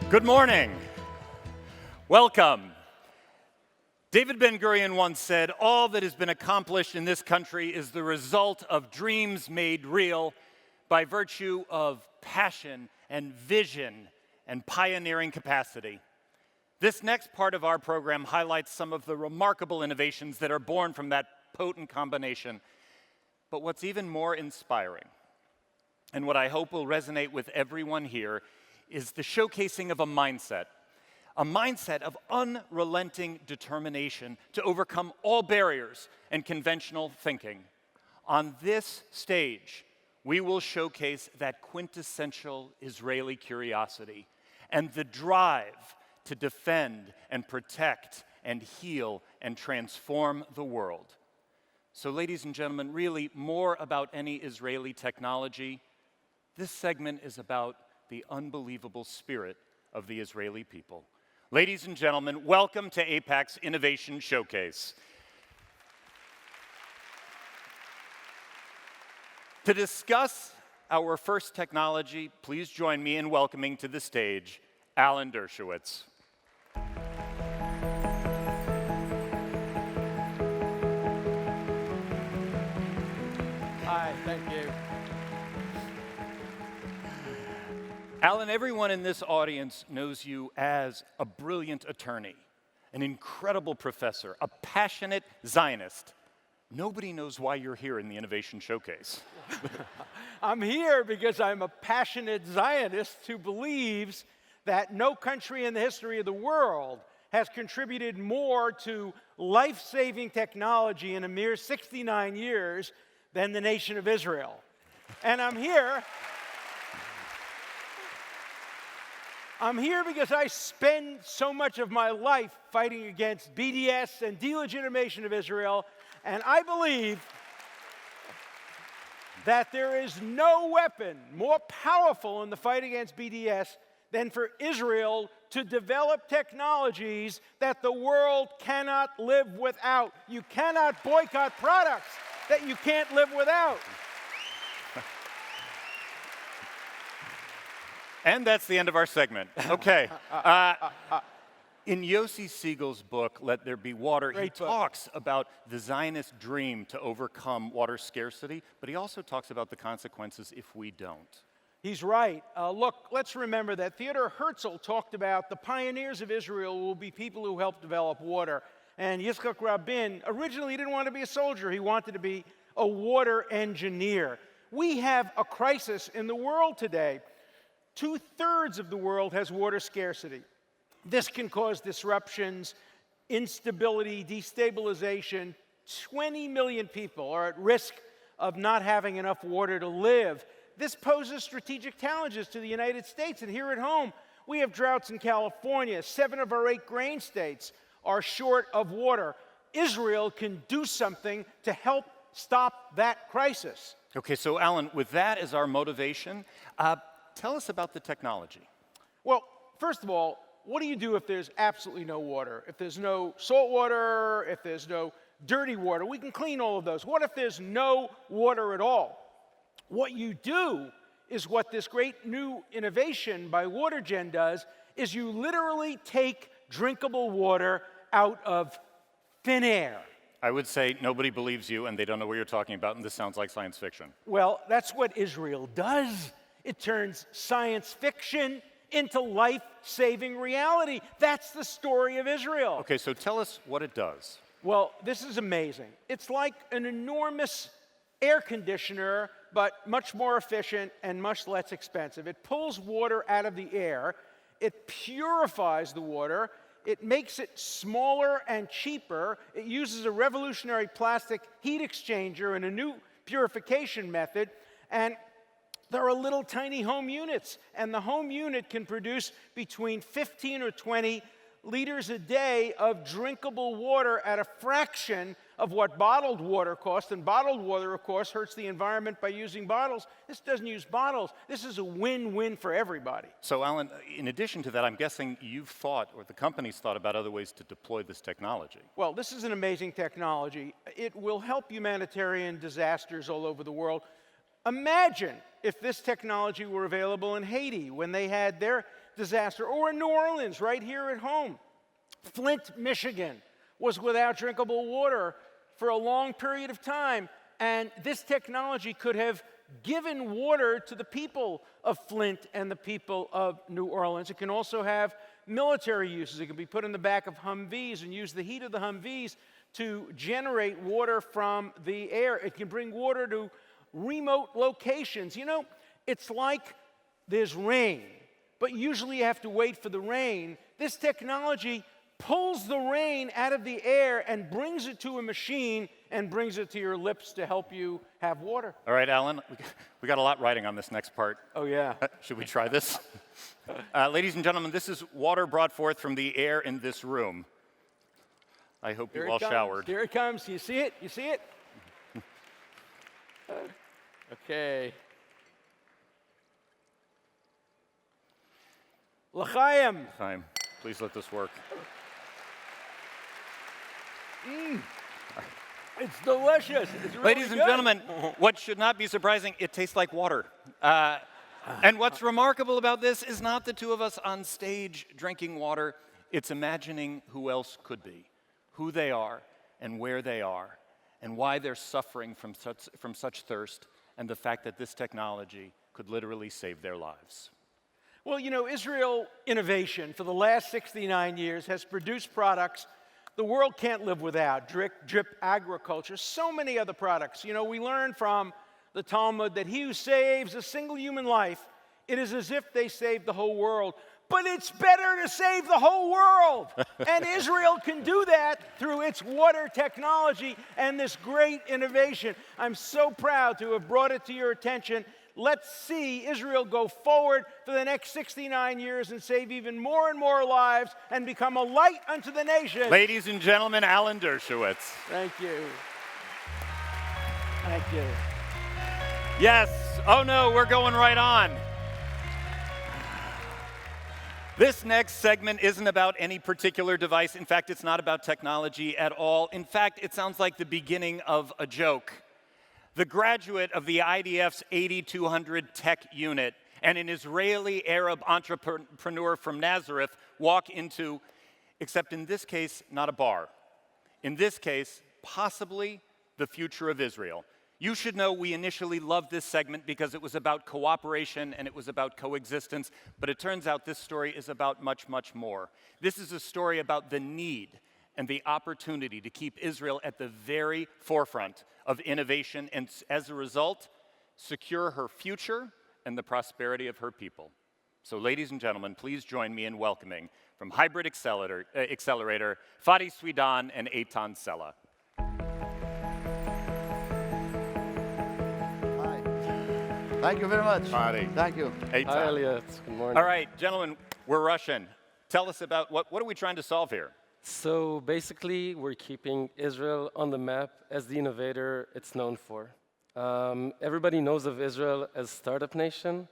Good morning. Welcome. David Ben-Gurion once said, "All that has been accomplished in this country is the result of dreams made real by virtue of passion and vision and pioneering capacity." This next part of our program highlights some of the remarkable innovations that are born from that potent combination. But what's even more inspiring, and what I hope will resonate with everyone here, is the showcasing of a mindset of unrelenting determination to overcome all barriers and conventional thinking. On this stage, we will showcase that quintessential Israeli curiosity and the drive to defend and protect and heal and transform the world. So, ladies and gentlemen, really more about any Israeli technology, this segment is about the unbelievable spirit of the Israeli people. Ladies and gentlemen, welcome to AIPAC's Innovation Showcase. To discuss our first technology, please join me in welcoming to the stage Alan Dershowitz. Hi, thank you. Alan, everyone in this audience knows you as a brilliant attorney, an incredible professor, a passionate Zionist. Nobody knows why you're here in the Innovation Showcase. I'm here because I'm a passionate Zionist who believes that no country in the history of the world has contributed more to life-saving technology in a mere 69 years than the nation of Israel. And I'm here because I spend so much of my life fighting against BDS and delegitimation of Israel, and I believe that there is no weapon more powerful in the fight against BDS than for Israel to develop technologies that the world cannot live without. You cannot boycott products that you can't live without. And that's the end of our segment. Okay. In Yossi Siegel's book, Let There Be Water, he talks about the Zionist dream to overcome water scarcity, but he also talks about the consequences if we don't. He's right. Look, let's remember that Theodor Herzl talked about the pioneers of Israel will be people who helped develop water. And Yitzhak Rabin originally didn't want to be a soldier. He wanted to be a water engineer. We have a crisis in the world today. 2/3 of the world has water scarcity. This can cause disruptions, instability, destabilization. 20 million people are at risk of not having enough water to live. This poses strategic challenges to the United States. And here at home, we have droughts in California. 7 of our 8 grain states are short of water. Israel can do something to help stop that crisis. Okay, so Alan, with that as our motivation, tell us about the technology. Well, first of all, what do you do if there's absolutely no water? If there's no salt water, if there's no dirty water, we can clean all of those. What if there's no water at all? What you do is what this great new innovation by WaterGen does, is you literally take drinkable water out of thin air. I would say nobody believes you and they don't know what you're talking about, and this sounds like science fiction. Well, that's what Israel does. It turns science fiction into life-saving reality. That's the story of Israel. Okay, so tell us what it does. Well, this is amazing. It's like an enormous air conditioner, but much more efficient and much less expensive. It pulls water out of the air. It purifies the water. It makes it smaller and cheaper. It uses a revolutionary plastic heat exchanger and a new purification method. And there are little tiny home units, and the home unit can produce between 15 or 20 liters a day of drinkable water at a fraction of what bottled water costs. And bottled water, of course, hurts the environment by using bottles. This doesn't use bottles. This is a win-win for everybody. So, Alan, in addition to that, I'm guessing you've thought, or the company's thought, about other ways to deploy this technology. Well, this is an amazing technology. It will help humanitarian disasters all over the world. Imagine if this technology were available in Haiti when they had their disaster. Or in New Orleans, right here at home. Flint, Michigan was without drinkable water for a long period of time. And this technology could have given water to the people of Flint and the people of New Orleans. It can also have military uses. It can be put in the back of Humvees and use the heat of the Humvees to generate water from the air. It can bring water to remote locations. You know, it's like there's rain, but usually you have to wait for the rain. This technology pulls the rain out of the air and brings it to a machine and brings it to your lips to help you have water. All right, Alan, we got a lot riding on this next part. Oh, yeah. Should we try this? Ladies and gentlemen, this is water brought forth from the air in this room. I hope you all showered. Here it comes. You see it? You see it? Okay. L'chaim. Time. Please let this work. It's delicious. It's really Ladies and good. gentlemen, what should not be surprising, it tastes like water. And what's remarkable about this is not the two of us on stage drinking water, it's imagining who else could be, who they are, and where they are, and why they're suffering from such thirst, and the fact that this technology could literally save their lives. Well, you know, Israel Innovation for the last 69 years has produced products the world can't live without. Drip agriculture, so many other products. You know, we learn from the Talmud that he who saves a single human life, it is as if they saved the whole world. But it's better to save the whole world. And Israel can do that through its water technology and this great innovation. I'm so proud to have brought it to your attention. Let's see Israel go forward for the next 69 years and save even more and more lives and become a light unto the nation. Ladies and gentlemen, Alan Dershowitz. Thank you. Thank you. Yes. Oh no, we're going right on. This next segment isn't about any particular device. In fact, it's not about technology at all. In fact, it sounds like the beginning of a joke. The graduate of the IDF's 8200 tech unit and an Israeli Arab entrepreneur from Nazareth walk into, except in this case, not a bar. In this case, possibly the future of Israel. You should know we initially loved this segment because it was about cooperation and it was about coexistence, but it turns out this story is about much, much more. This is a story about the need and the opportunity to keep Israel at the very forefront of innovation and, as a result, secure her future and the prosperity of her people. So, ladies and gentlemen, please join me in welcoming, from Hybrid Accelerator, Fadi, Swidan, and Eitan, Sella. Hi. Thank you very much. Fadi. Thank you. Eitan. Hi, Elliot. Good morning. All right, gentlemen, we're Russian. Tell us about what are we trying to solve here? So basically, we're keeping Israel on the map as the innovator it's known for. Everybody knows of Israel as startup nation,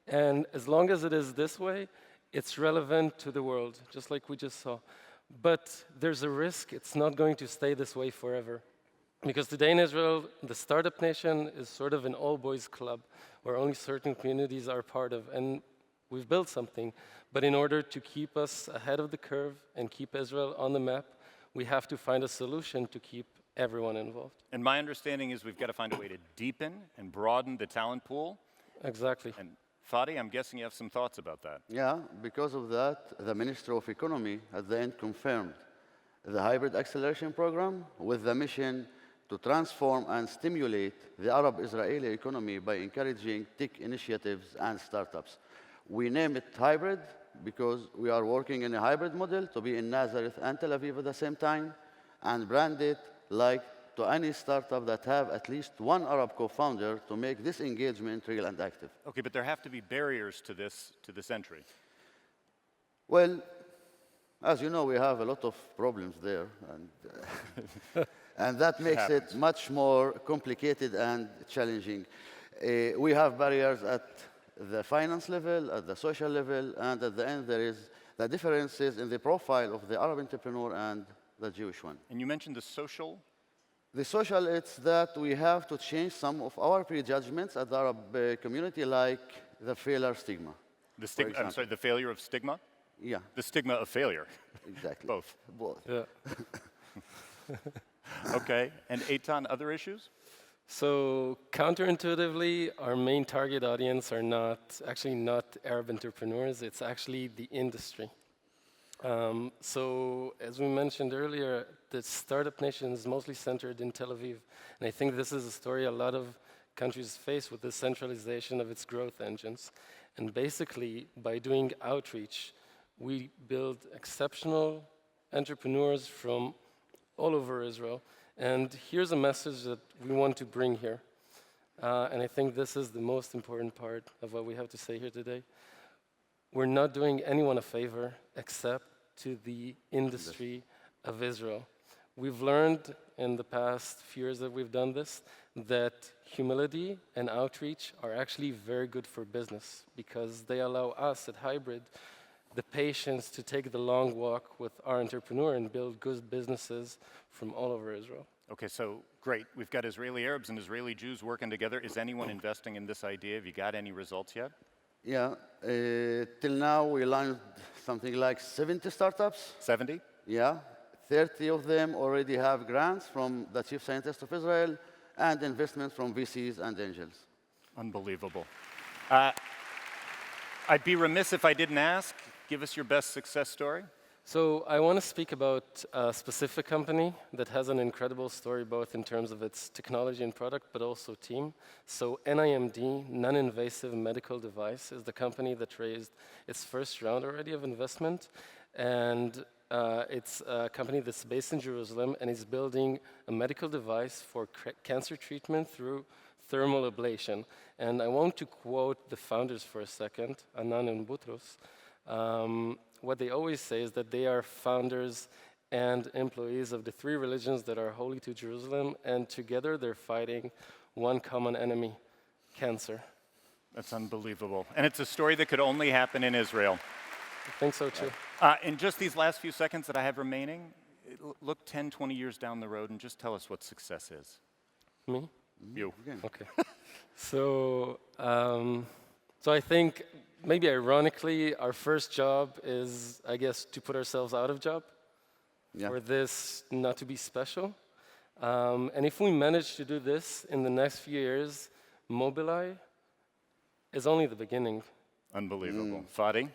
and as long as it is this way, it's relevant to the world, just like we just saw. But there's a risk it's not going to stay this way forever. Because today in Israel, the startup nation is sort of an all-boys club where only certain communities are part of. And we've built something. But in order to keep us ahead of the curve and keep Israel on the map, we have to find a solution to keep everyone involved. And my understanding is we've got to find a way to deepen and broaden the talent pool. Exactly. And Fadi, I'm guessing you have some thoughts about that. Yeah, because of that, the Ministry of Economy at the end confirmed the Hybrid Acceleration Program with the mission to transform and stimulate the Arab-Israeli economy by encouraging tech initiatives and startups. We name it hybrid because we are working in a hybrid model to be in Nazareth and Tel Aviv at the same time, and brand it like to any startup that have at least one Arab co-founder to make this engagement real and active. Okay, but there have to be barriers to this entry. Well, as you know, we have a lot of problems there, and, and that makes it much more complicated and challenging. We have barriers at the finance level, at the social level, and at the end there is the differences in the profile of the Arab entrepreneur and the Jewish one. And you mentioned the social? The social, it's that we have to change some of our prejudgments at the Arab community, like the failure stigma. The stigma, I'm sorry, the failure of stigma? Yeah, The stigma of failure. exactly. Both. Both. Yeah. Okay. And Eitan, other issues? So counterintuitively, our main target audience are actually not Arab entrepreneurs, it's actually the industry. So as we mentioned earlier, the startup nation is mostly centered in Tel Aviv. And I think this is a story a lot of countries face with the centralization of its growth engines. And basically, by doing outreach, we build exceptional entrepreneurs from all over Israel. And here's a message that we want to bring here. And I think this is the most important part of what we have to say here today. We're not doing anyone a favor except to the industry of Israel. We've learned in the past few years that we've done this, that humility and outreach are actually very good for business because they allow us at Hybrid the patience to take the long walk with our entrepreneur and build good businesses from all over Israel. Okay, so great. We've got Israeli Arabs and Israeli Jews working together. Is anyone investing in this idea? Have you got any results yet? Yeah, till now we launched something like 70 startups. 70? Yeah, 30 of them already have grants from the chief scientist of Israel and investment from VCs and angels. Unbelievable. I'd be remiss if I didn't ask. Give us your best success story. So I want to speak about a specific company that has an incredible story, both in terms of its technology and product, but also team. So NIMD, Non-Invasive Medical Device, is the company that raised its first round already of investment. And it's a company that's based in Jerusalem and is building a medical device for cancer treatment through thermal ablation. And I want to quote the founders for a second, Anan and Butros. What they always say is that they are founders and employees of the three religions that are holy to Jerusalem, and together they're fighting one common enemy, cancer. That's unbelievable. And it's a story that could only happen in Israel. I think so too. In just these last few seconds that I have remaining, look 10, 20 years down the road and just tell us what success is. Me? You. Okay. So I think maybe ironically, our first job is, I guess, to put ourselves out of job, for this not to be special. And if we manage to do this in the next few years, Mobileye is only the beginning. Unbelievable. Fadi?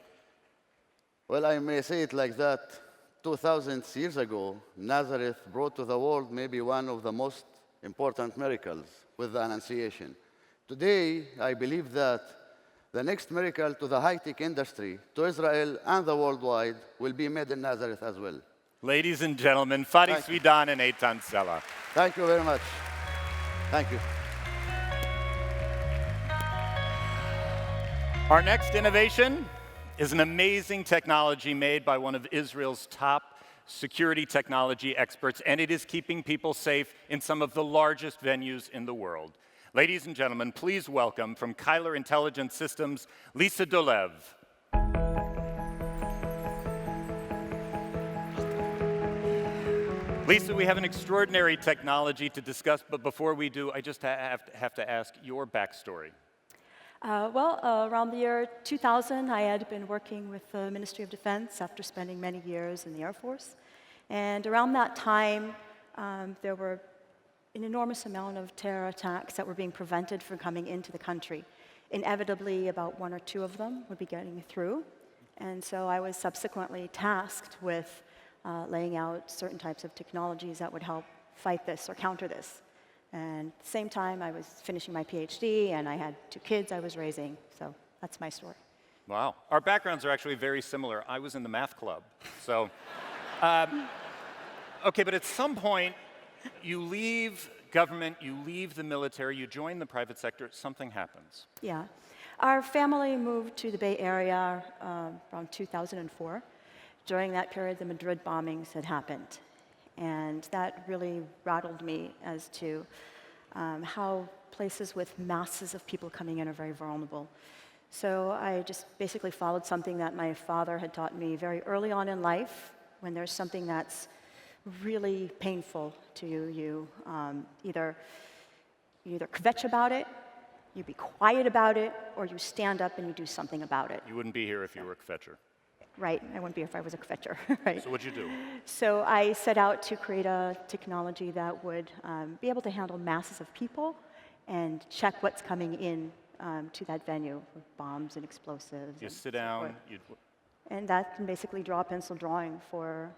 Well, I may say it like that. 2,000 years ago, Nazareth brought to the world maybe one of the most important miracles with the Annunciation. Today, I believe that the next miracle to the high-tech industry, to Israel and the worldwide, will be made in Nazareth as well. Ladies and gentlemen, Fadi Swidan and Eitan Sella. Thank you very much. Thank you. Our next innovation is an amazing technology made by one of Israel's top security technology experts, and it is keeping people safe in some of the largest venues in the world. Ladies and gentlemen, please welcome from Qylur Intelligent Systems, Lisa Dolev. Lisa, we have an extraordinary technology to discuss, but before we do, I just have to ask your backstory. Around the year 2000, I had been working with the Ministry of Defense after spending many years in the Air Force. And around that time, there were an enormous amount of terror attacks that were being prevented from coming into the country. Inevitably, about one or two of them would be getting through. And so I was subsequently tasked with laying out certain types of technologies that would help fight this or counter this. And at the same time, I was finishing my PhD, and I had 2 kids I was raising. So that's my story. Wow. Our backgrounds are actually very similar. I was in the math club. So, okay, but at some point, you leave government, you leave the military, you join the private sector, something happens. Yeah. Our family moved to the Bay Area around 2004. During that period, the Madrid bombings had happened. And that really rattled me as to how places with masses of people coming in are very vulnerable. So I just basically followed something that my father had taught me very early on in life. When there's something that's really painful to you, you either kvetch about it, You be quiet about it, or you stand up and you do something about it. You wouldn't be here if you were a kvetcher. Right, I wouldn't be here if I was a kvetcher, right? So what'd you do? So I set out to create a technology that would be able to handle masses of people and check what's coming in to that venue with bombs and explosives. You and sit so down, forth. And that can basically draw a pencil drawing for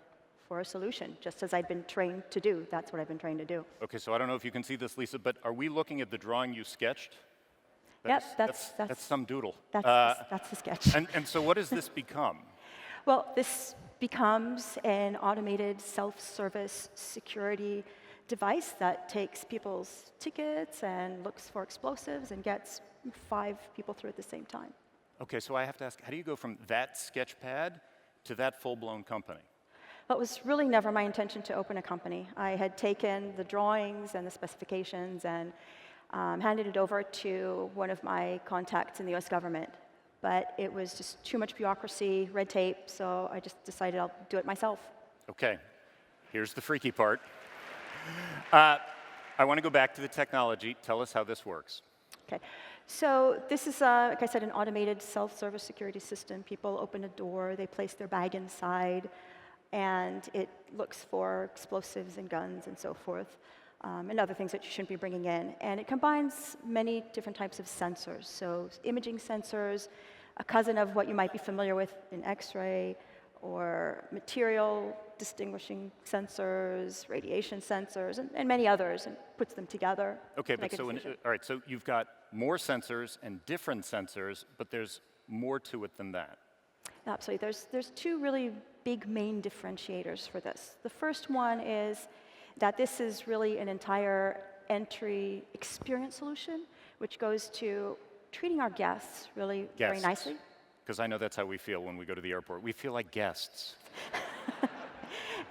a solution, just as I'd been trained to do. That's what I've been trained to do. Okay, so I don't know if you can see this, Lisa, but are we looking at the drawing you sketched? Yep, That's some doodle. That's the sketch. And so what does this become? Well, this becomes an automated self-service security device that takes people's tickets and looks for explosives and gets 5 people through at the same time. Okay, so I have to ask, how do you go from that sketch pad to that full-blown company? Well, it was really never my intention to open a company. I had taken the drawings and the specifications and handed it over to one of my contacts in the US government. But it was just too much bureaucracy, red tape, so I just decided I'll do it myself. Okay, here's the freaky part. I want to go back to the technology. Tell us how this works. Okay, so this is, like I said, an automated self-service security system. People open a door, they place their bag inside, and it looks for explosives and guns and so forth, and other things that you shouldn't be bringing in. And it combines many different types of sensors. So imaging sensors, a cousin of what you might be familiar with in X-ray, or material distinguishing sensors, radiation sensors, and many others, and puts them together. Okay, but so, all right, so you've got more sensors and different sensors, but there's more to it than that. Absolutely. There's 2 really big main differentiators for this. The first one is that this is really an entire entry experience solution, which goes to treating our guests really very nicely. Because I know that's how we feel when we go to the airport. We feel like guests.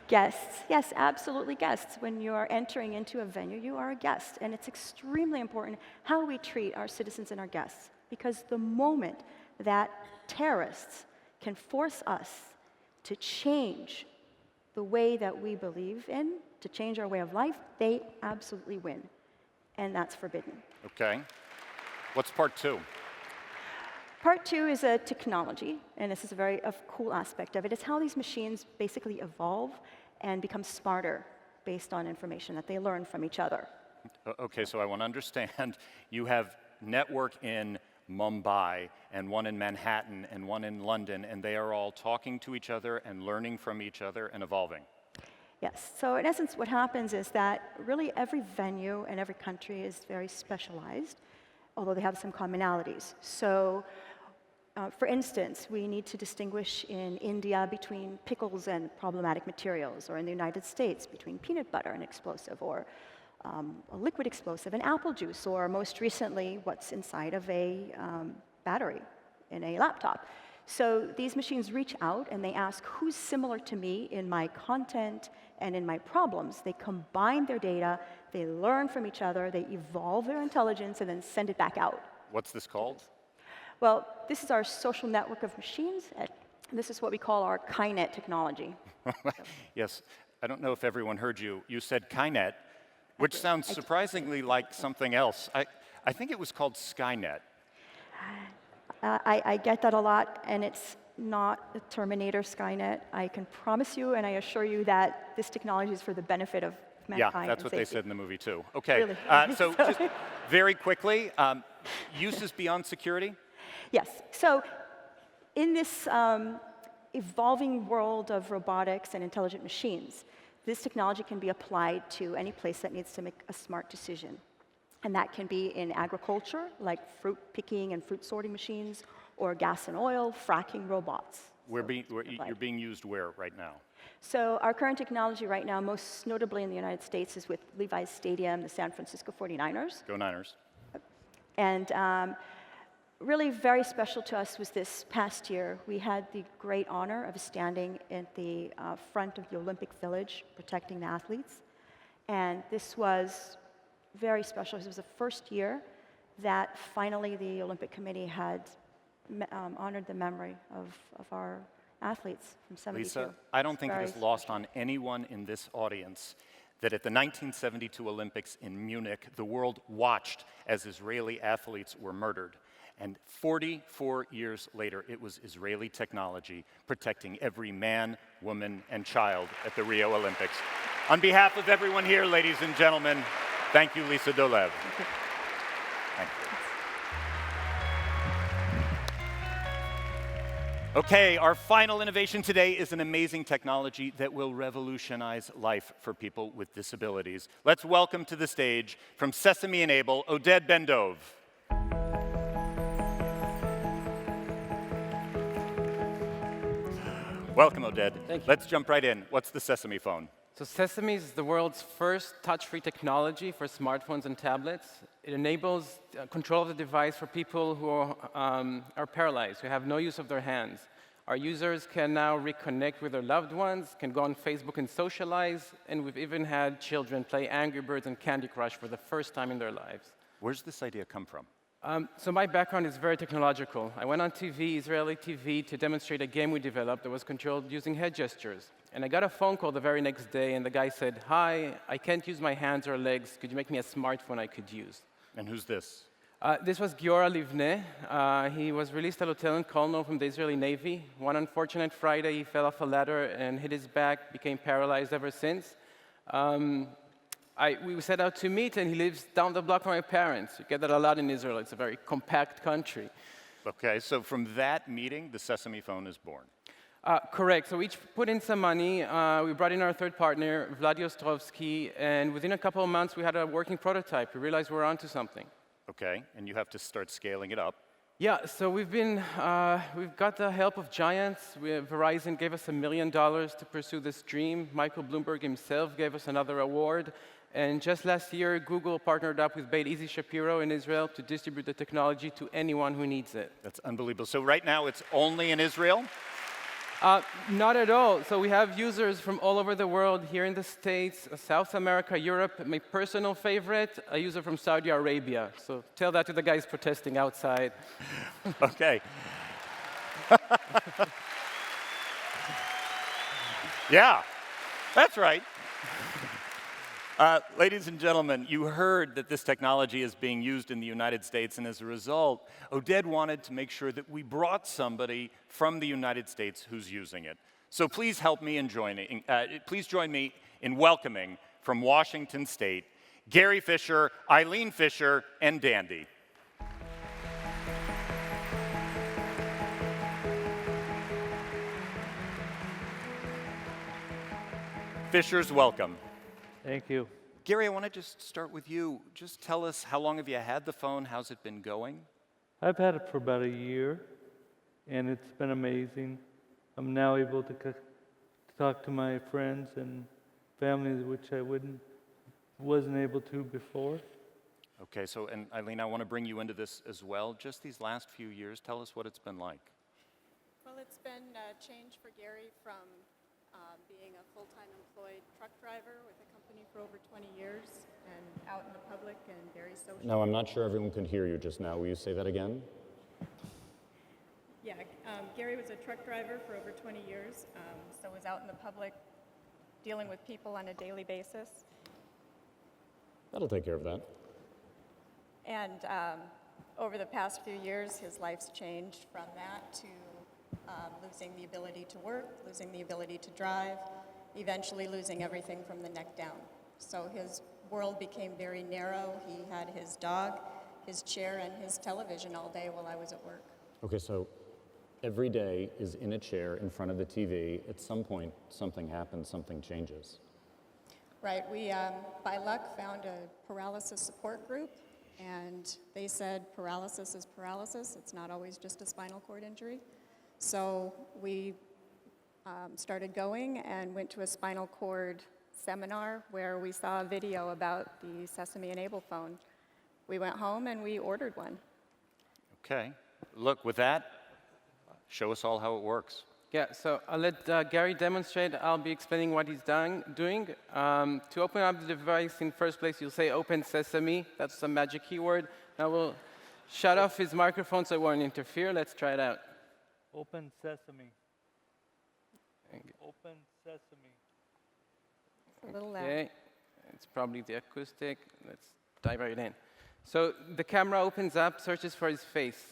Guests, yes, absolutely guests. When you are entering into a venue, you are a guest. And it's extremely important how we treat our citizens and our guests. Because the moment that terrorists can force us to change the way that we believe in, to change our way of life, they absolutely win. And that's forbidden. Okay. What's part 2? Part 2 is a technology, and this is a very cool aspect of it. It's how these machines basically evolve and become smarter based on information that they learn from each other. Okay, so I want to understand. You have network in Mumbai, and one in Manhattan, and one in London, and they are all talking to each other and learning from each other and evolving. Yes, so in essence what happens is that really every venue and every country is very specialized, although they have some commonalities. So for instance, we need to distinguish in India between pickles and problematic materials, or in the United States between peanut butter and explosive, or a liquid explosive and apple juice, or most recently, what's inside of a battery in a laptop. So these machines reach out and they ask who's similar to me in my content and in my problems. They combine their data, they learn from each other, they evolve their intelligence, and then send it back out. What's this called? Well, this is our social network of machines, and this is what we call our Kynet technology. Yes, I don't know if everyone heard you. You said Kynet, which sounds surprisingly like something else. I think it was called Skynet. I get that a lot, and it's not the Terminator Skynet. I can promise you and I assure you that this technology is for the benefit of mankind. Yeah, that's what they said in the movie too. Okay, Really? so just very quickly, uses beyond security? Yes, so in this evolving world of robotics and intelligent machines, this technology can be applied to any place that needs to make a smart decision. And that can be in agriculture, like fruit picking and fruit sorting machines, or gas and oil, fracking robots. You're being used where right now? So our current technology right now, most notably in the United States, is with Levi's Stadium, the San Francisco 49ers. Go Niners. And really very special to us was this past year. We had the great honor of standing at the front of the Olympic Village, protecting the athletes. And this was very special. It was the first year that finally the Olympic Committee had honored the memory of our athletes from '72. Lisa, I don't think it is lost on anyone in this audience that at the 1972 Olympics in Munich, the world watched as Israeli athletes were murdered. And 44 years later, it was Israeli technology protecting every man, woman, and child at the Rio Olympics. On behalf of everyone here, ladies and gentlemen, thank you, Lisa Dolev. Thank you. Okay, our final innovation today is an amazing technology that will revolutionize life for people with disabilities. Let's welcome to the stage, from Sesame Enable, Oded Ben-Dov. Welcome, Oded. Thank you. Let's jump right in. What's the Sesame phone? So Sesame is the world's first touch-free technology for smartphones and tablets. It enables control of the device for people who are paralyzed, who have no use of their hands. Our users can now reconnect with their loved ones, can go on Facebook and socialize, and we've even had children play Angry Birds and Candy Crush for the first time in their lives. Where's this idea come from? So my background is very technological. I went on TV, Israeli TV, to demonstrate a game we developed that was controlled using head gestures. And I got a phone call the very next day, and the guy said, "Hi, I can't use my hands or legs. Could you make me a smartphone I could use?" And who's this? This was Qylur Livne. He was released a lieutenant colonel from the Israeli Navy. One unfortunate Friday, he fell off a ladder and hit his back, became paralyzed ever since. We set out to meet, and he lives down the block from my parents. You get that a lot in Israel. It's a very compact country. Okay, so from that meeting, the Sesame phone is born. Correct. So we each put in some money. We brought in our third partner, Fadi, and within a couple of months, we had a working prototype. We realized we were onto something. Okay, and you have to start scaling it up. Yeah, so we've got the help of giants. Verizon gave us $1 million to pursue this dream. Michael Bloomberg himself gave us another award. And just last year, Google partnered up with Beit Easy Shapiro in Israel to distribute the technology to anyone who needs it. That's unbelievable. So right now, it's only in Israel? Not at all. So we have users from all over the world, here in the States, South America, Europe. My personal favorite, a user from Saudi Arabia. So tell that to the guys protesting outside. Okay. Yeah, that's right. Ladies and gentlemen, you heard that this technology is being used in the United States, and as a result, Oded wanted to make sure that we brought somebody from the United States who's using it. So please help me in joining. Please join me in welcoming from Washington State, Gary Fisher, Eileen Fisher, and Dandy. Fishers, welcome. Thank you. Gary, I want to just start with you. Just tell us, how long have you had the phone? How's it been going? I've had it for about a year, and it's been amazing. I'm now able to talk to my friends and family, which I wasn't able to before. Okay, so, and Eileen, I want to bring you into this as well. Just these last few years, tell us what it's been like. Well, it's been a change for Gary from being a full-time employed truck driver with a company for over 20 years and out in the public and very social. No, I'm not sure everyone could hear you just now. Will you say that again? Yeah, Gary was a truck driver for over 20 years, so was out in the public dealing with people on a daily basis. That'll take care of that. And over the past few years, his life's changed from that to losing the ability to work, losing the ability to drive, eventually losing everything from the neck down. So his world became very narrow. He had his dog, his chair, and his television all day while I was at work. Okay, so every day is in a chair in front of the TV. At some point, something happens, something changes. Right, we, by luck, found a paralysis support group, and they said paralysis is paralysis. It's not always just a spinal cord injury. So we started going and went to a spinal cord seminar where we saw a video about the Sesame Enable phone. We went home and we ordered one. Okay. Look, with that, show us all how it works. Yeah, so I'll let Gary demonstrate. I'll be explaining what he's doing. To open up the device in first place, you'll say Open Sesame. That's the magic keyword. Now we'll shut off his microphone so it won't interfere. Let's try it out. Open Sesame. Open Sesame. A little loud. Okay, It's probably the acoustic. Let's dive right in. So the camera opens up, searches for his face.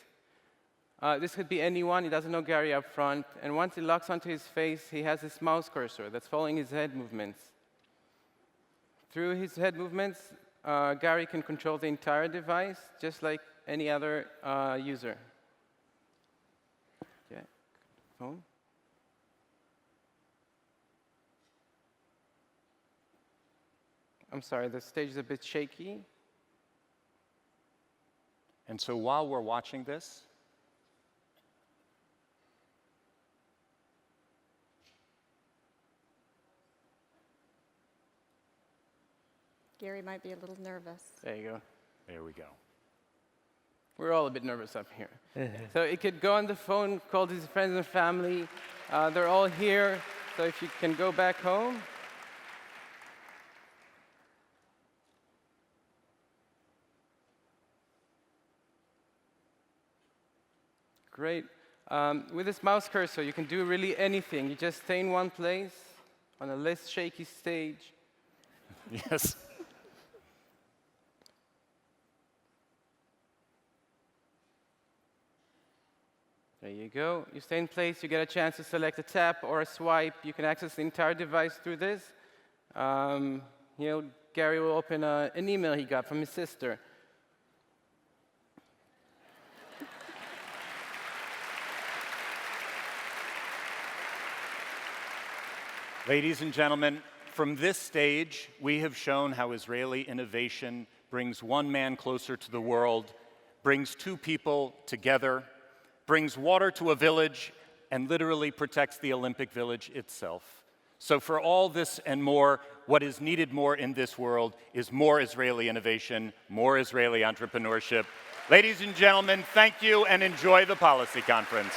This could be anyone. He doesn't know Gary up front. And once it locks onto his face, he has this mouse cursor that's following his head movements. Through his head movements, Gary can control the entire device, just like any other user. Okay, phone. I'm sorry, the stage is a bit shaky. And so while we're watching this, Gary might be a little nervous. There you go. there we go. We're all a bit nervous up here. So it could go on the phone, call his friends and family. They're all here, so if you can go back home. Great. With this mouse cursor, you can do really anything. You just stay in one place on a less shaky stage. Yes. There you go. You stay in place. You get a chance to select a tap or a swipe. You can access the entire device through this. Gary will open an email he got from his sister. Ladies and gentlemen, from this stage, we have shown how Israeli innovation brings one man closer to the world, brings two people together, brings water to a village, and literally protects the Olympic Village itself. So for all this and more, what is needed more in this world is more Israeli innovation, more Israeli entrepreneurship. Ladies and gentlemen, thank you and enjoy the policy conference.